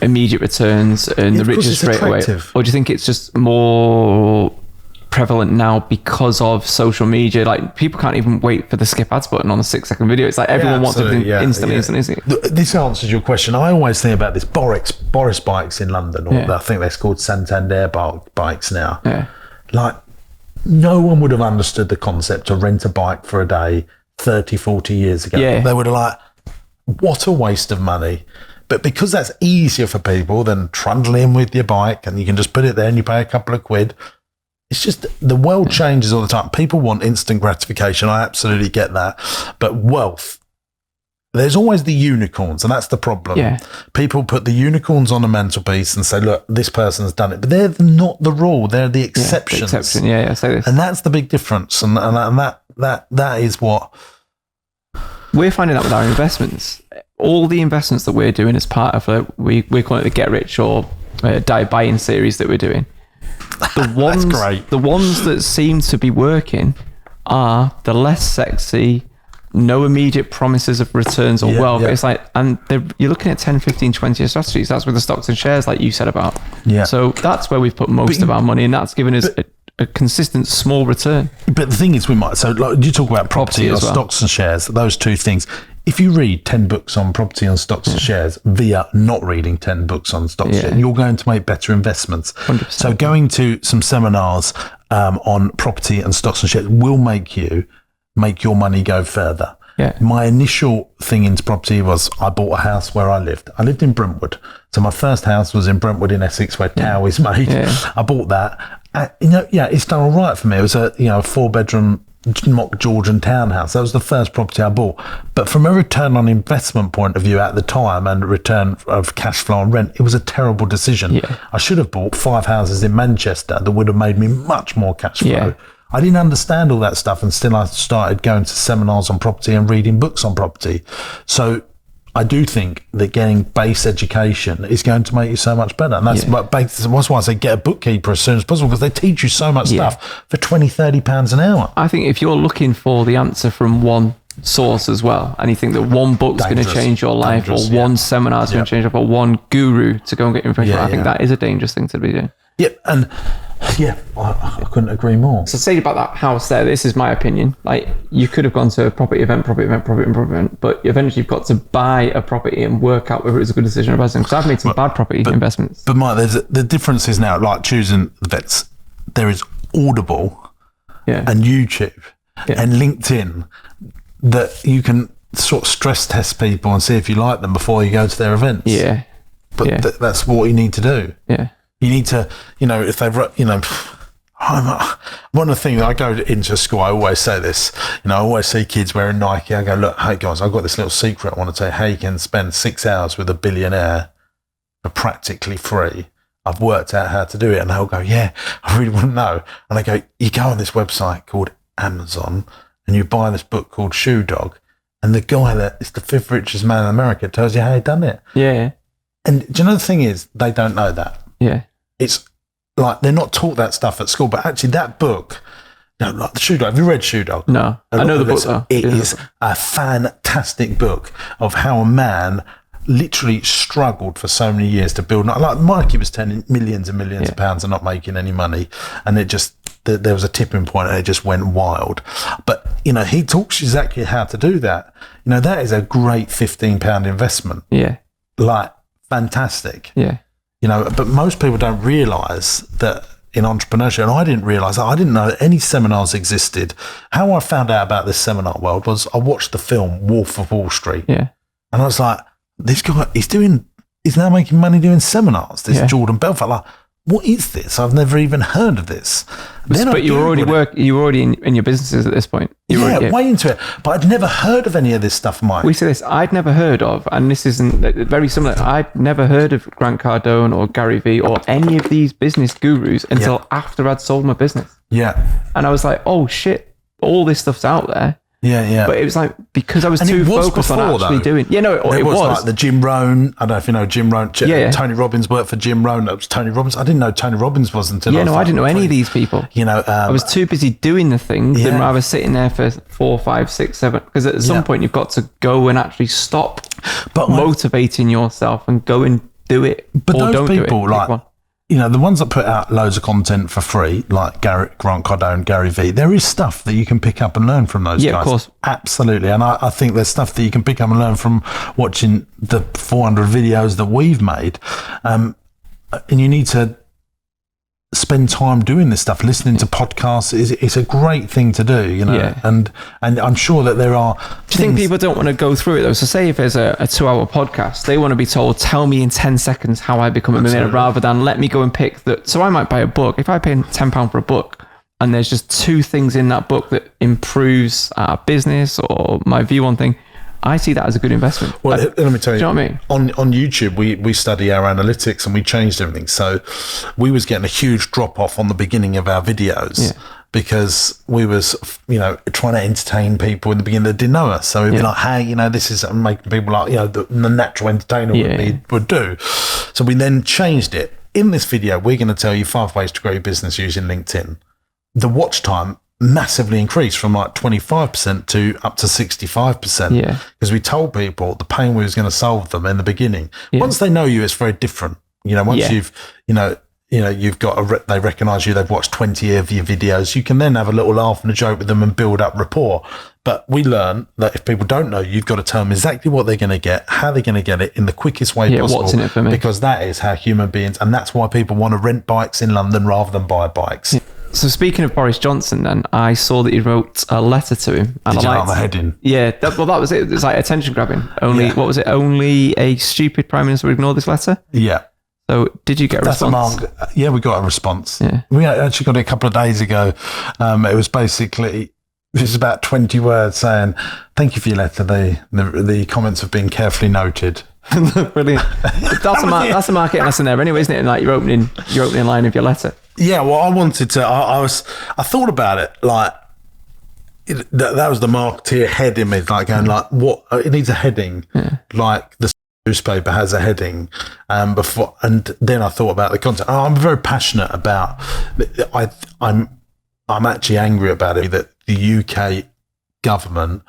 immediate returns and the riches straight away? Or do you think it's just more prevalent now because of social media? Like, people can't even wait for the skip ads button on a 6-second video. It's like everyone wants everything instantly. This answers your question. I always think about this Boris bikes in London, or I think they're called Santander bikes now. Yeah. Like, no one would have understood the concept to rent a bike for a day 30, 40 years ago. Yeah. They would have like, what a waste of money. But because that's easier for people than trundling with your bike, and you can just put it there and you pay a couple of quid. It's just, the world changes all the time. People want instant gratification. I absolutely get that. But wealth, there's always the unicorns, and that's the problem. Yeah. People put the unicorns on a mantelpiece and say, look, this person's done it. But they're not the rule. They're the exceptions. The exception. Yeah, say this. And that's the big difference. And that is what we're finding out with our investments. All the investments that we're doing as part of we're calling it the Get Rich or Die Buying series that we're doing. The ones, that's great. The ones that seem to be working are the less sexy, no immediate promises of returns or wealth. It's like, and you're looking at 10, 15, 20 year strategies. That's with the stocks and shares, like you said about. Yeah. So that's where we've put most of our money, and that's given us a consistent small return. But the thing is, you talk about property or stocks and shares, those two things. If you read 10 books on property and stocks and shares via not reading 10 books on stocks and shares, you're going to make better investments. 100%. So going to some seminars on property and stocks and shares will make your money go further. Yeah. My initial thing into property was I bought a house where I lived. I lived in Brentwood. So my first house was in Brentwood in Essex, where Tow is made. Yeah. I bought that. It's done all right for me. It was a 4-bedroom mock Georgian townhouse. That was the first property I bought. But from a return on investment point of view at the time, and return of cash flow and rent, it was a terrible decision. Yeah. I should have bought 5 houses in Manchester that would have made me much more cash flow. Yeah. I didn't understand all that stuff, and still I started going to seminars on property and reading books on property. So I do think that getting base education is going to make you so much better. And that's why I say get a bookkeeper as soon as possible, because they teach you so much stuff for £20-30 an hour. I think if you're looking for the answer from one source as well, and you think that one book's going to change your life, or one seminar's going to change your life, or one guru to go and get information, I think that is a dangerous thing to be doing. Yep, and I couldn't agree more. So say about that house there, this is my opinion. Like, you could have gone to a property event, but eventually you've got to buy a property and work out whether it was a good decision or bad decision. Because I've made some bad property investments. But Mike, the difference is now, like choosing the vets, there is Audible and YouTube and LinkedIn that you can sort of stress test people and see if you like them before you go to their events. Yeah. but that's what you need to do. Yeah. You need to, if they've, one of the things, I go into school, I always say this, I always see kids wearing Nike. I go, look, hey guys, I've got this little secret. I want to tell you how you can spend 6 hours with a billionaire for practically free. I've worked out how to do it. And they'll go, yeah, I really want to know. And I go, you go on this website called Amazon and you buy this book called Shoe Dog. And the guy that is the 5th richest man in America tells you how he done it. Yeah. And do you know the thing is, they don't know that. Yeah. It's like they're not taught that stuff at school, but actually that book, like the Shoe Dog. Have you read Shoe Dog? No, I know the book though. It is a fantastic book of how a man literally struggled for so many years to build. Like Mikey was turning millions and millions of pounds and not making any money, and it just there was a tipping point and it just went wild. But he talks exactly how to do that. That is a great £15 investment. Yeah, like fantastic. Yeah. But most people don't realise that in entrepreneurship, and I didn't realise that. I didn't know that any seminars existed. How I found out about this seminar world was I watched the film Wolf of Wall Street. Yeah. And I was like, this guy, he's now making money doing seminars. This Jordan Belfort, like, what is this? I've never even heard of this. But you were already in your businesses at this point. Way into it. But I'd never heard of any of this stuff, Mike. We say this, I'd never heard of, and this isn't very similar. I'd never heard of Grant Cardone or Gary Vee or any of these business gurus until after I'd sold my business. Yeah. And I was like, oh shit, all this stuff's out there. Yeah. But it was like, because I was too focused on actually doing. Yeah, no, it was like the Jim Rohn. I don't know if you know Jim Rohn. Tony Robbins worked for Jim Rohn. That was Tony Robbins. I didn't know Tony Robbins was until I didn't know any of these people. I was too busy doing the thing than rather sitting there for 4, 5, 6, 7. Because at some point you've got to go and actually stop motivating yourself and go and do it. But or those don't people, do it. like, the ones that put out loads of content for free, like Grant Cardone, Gary Vee, there is stuff that you can pick up and learn from those guys. Yeah, of course. Absolutely. And I think there's stuff that you can pick up and learn from watching the 400 videos that we've made. And you need to spend time doing this stuff, listening to podcasts. It's a great thing to do, and I'm sure that there are. Do you think people don't want to go through it though? So say if there's a 2-hour podcast, they want to be told, tell me in 10 seconds how I become a millionaire, rather than let me go and pick that. So I might buy a book. If I pay £10 for a book and there's just 2 things in that book that improves our business or my view on thing, I see that as a good investment. Well, let me tell you, do you know what I mean? On YouTube, we study our analytics and we changed everything. So we was getting a huge drop off on the beginning of our videos because we was, trying to entertain people in the beginning that didn't know us. So we'd be like, hey, this is making people like, the natural entertainer would do. So we then changed it. In this video, we're going to tell you 5 ways to grow your business using LinkedIn. The watch time massively increased from like 25% to up to 65%. Because we told people the pain we was going to solve them in the beginning. Once they know you, it's very different. Once you've you've got they recognize you, they've watched 20 of your videos, you can then have a little laugh and a joke with them and build up rapport. But we learn that if people don't know, you've got to tell them exactly what they're going to get, how they're going to get it in the quickest way possible. What's in it for me? Because that is how human beings, and that's why people want to rent bikes in London rather than buy bikes. So speaking of Boris Johnson, then I saw that you wrote a letter to him. And Did you like the heading? Yeah, that was it. It was like attention grabbing. What was it? Only a stupid prime minister would ignore this letter. Yeah. So did you get a response? Yeah, we got a response. Yeah. We actually got it a couple of days ago. It was basically, it was about 20 words saying, "Thank you for your letter. The comments have been carefully noted." Brilliant. That's a marketing lesson there, anyway, isn't it? Like your opening line of your letter. Yeah, well, I wanted to. I thought about it like that was the marketeer head in me, like going like, what it needs a heading, like the newspaper has a heading, before, and then I thought about the content. I'm very passionate about. I'm actually angry about it that the UK government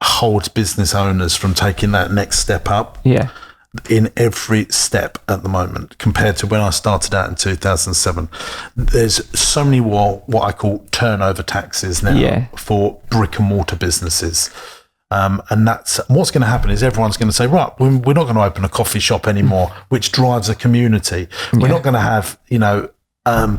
holds business owners from taking that next step up. Yeah. In every step at the moment, compared to when I started out in 2007, there's so many more what I call turnover taxes now for brick and mortar businesses. And that's what's going to happen is everyone's going to say, right, we're not going to open a coffee shop anymore, which drives a community. We're not going to have,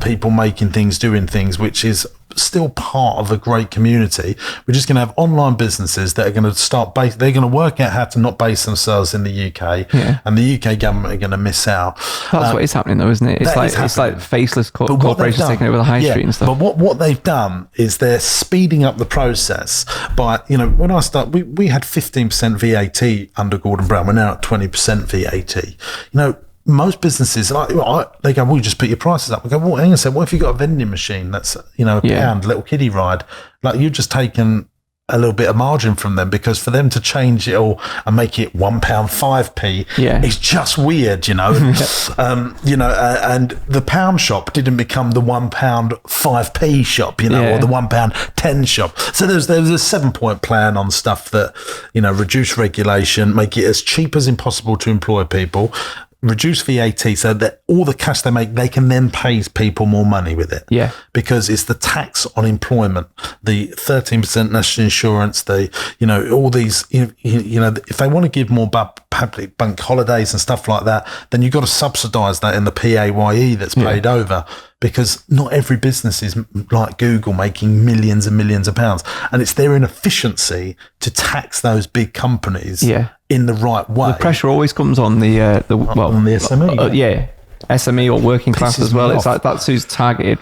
people making things, doing things, which is still part of a great community. We're just going to have online businesses that are going to they're going to work out how to not base themselves in the UK, and the UK government are going to miss out. That's what is happening though, isn't it? It's like faceless corporations taking over the high street and stuff. But what they've done is they're speeding up the process by, when I start, we had 15% VAT under Gordon Brown. We're now at 20% VAT. Most businesses, they go, well, you just put your prices up. We go, well, hang on a second, what if you've got a vending machine that's, a pound, little kiddie ride? Like, you've just taken a little bit of margin from them, because for them to change it all and make it £1 5p, it's just weird, and the pound shop didn't become the £1 5p shop, or the £1 10 shop. So there's a 7-point plan on stuff that, reduce regulation, make it as cheap as impossible to employ people, reduce VAT so that all the cash they make, they can then pay people more money with it. Yeah. Because it's the tax on employment, the 13% national insurance, all these, if they want to give more public bank holidays and stuff like that, then you've got to subsidise that in the PAYE that's paid over. Because not every business is like Google making millions and millions of pounds. And it's their inefficiency to tax those big companies in the right way. The pressure always comes on the SME. SME or working class as well. It's like that's who's targeted.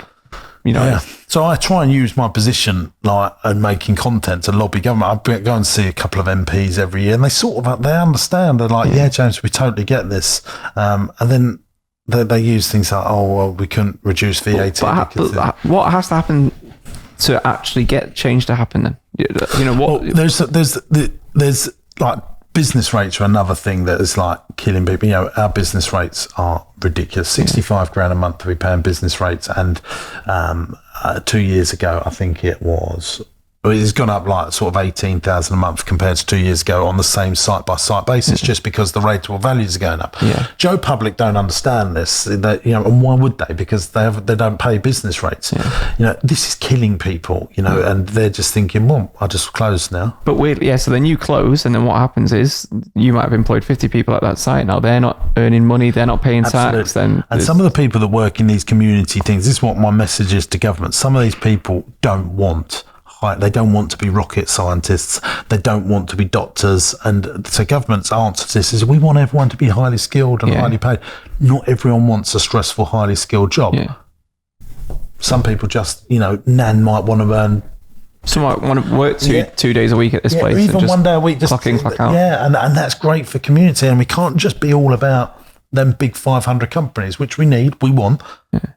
So I try and use my position and making content to lobby government. I go and see a couple of MPs every year, and they understand. They're like, yeah, James, we totally get this. And then they use things like, oh, well, we couldn't reduce VAT. But what has to happen to actually get change to happen then? What? Well, there's like business rates are another thing that is like killing people. Our business rates are ridiculous. 65 grand a month to be paying business rates, and 2 years ago, I think it's gone up like sort of 18,000 a month compared to 2 years ago on the same site-by-site basis, just because the rateable values are going up. Joe Public don't understand this, and why would they? Because they don't pay business rates. This is killing people, and they're just thinking, well, I'll just close now. But so then you close, and then what happens is you might have employed 50 people at that site. Now they're not earning money, they're not paying tax. Then and some of the people that work in these community things, this is what my message is to government. Some of these people don't want to be rocket scientists. They don't want to be doctors. And so government's answer to this is, we want everyone to be highly skilled and highly paid. Not everyone wants a stressful, highly skilled job. Some people just, Nan might want to earn. Some might want to work two days a week at this place. Or even 1 day a week. Just clock in, clock out. Yeah, and that's great for community. And we can't just be all about them big 500 companies, which we want.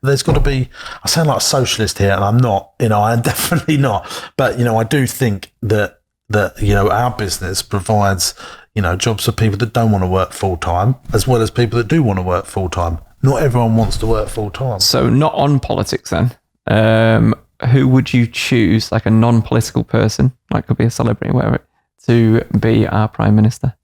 There's got to be, I sound like a socialist here, and I'm not, I am definitely not. But, I do think that our business provides, jobs for people that don't want to work full time, as well as people that do want to work full time. Not everyone wants to work full time. So not on politics then. Who would you choose, like a non-political person, like could be a celebrity, whatever, to be our Prime Minister?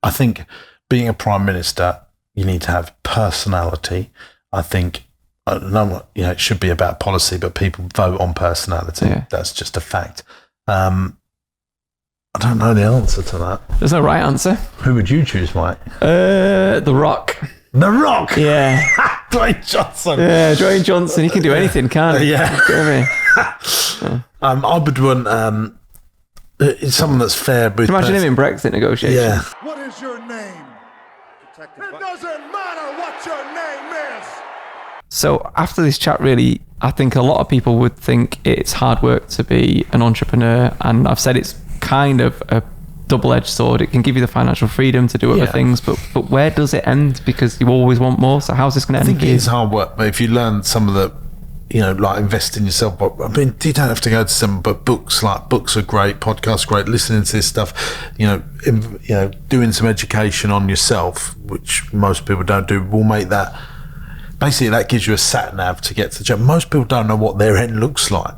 I think being a Prime Minister, you need to have personality. I think, it should be about policy, but people vote on personality. That's just a fact. I don't know the answer to that. There's no right answer. Who would you choose, Mike? The Rock. The Rock? Yeah. Dwayne Johnson. Yeah, Dwayne Johnson. He can do anything, can't he? Yeah. I would want... it's someone that's fair. Can you imagine him in Brexit negotiations? Yeah. What is your name? It doesn't matter what your name is. So after this chat, really, I think a lot of people would think it's hard work to be an entrepreneur. And I've said it's kind of a double-edged sword. It can give you the financial freedom to do other things, but where does it end? Because you always want more. So how's this going to end? I think it is hard work, but if you learn some of the, like invest in yourself. But I mean, you don't have to go to some, but books are great, podcasts are great, listening to this stuff, doing some education on yourself, which most people don't do, will make that, basically that gives you a sat nav to get to the job. Most people don't know what their end looks like.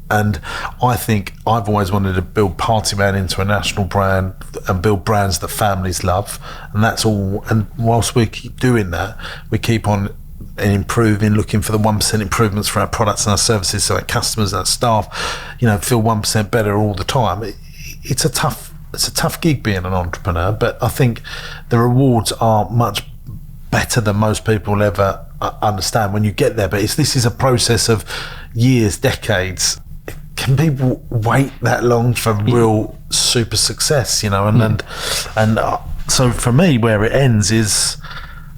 And I think I've always wanted to build Partyman into a national brand and build brands that families love. And that's all. And whilst we keep doing that, we keep on and improving, looking for the 1% improvements for our products and our services, so our customers and our staff, feel 1% better all the time. It's a tough it's a tough gig being an entrepreneur, but I think the rewards are much better than most people ever understand when you get there. But this is a process of years, decades. Can people wait that long for real super success, and so for me, where it ends is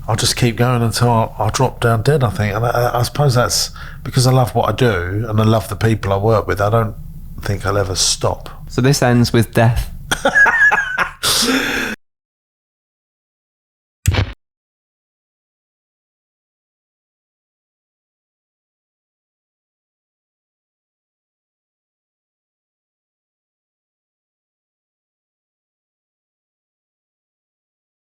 I'll just keep going until I drop down dead, I think. And I suppose that's because I love what I do and I love the people I work with. I don't think I'll ever stop. So this ends with death.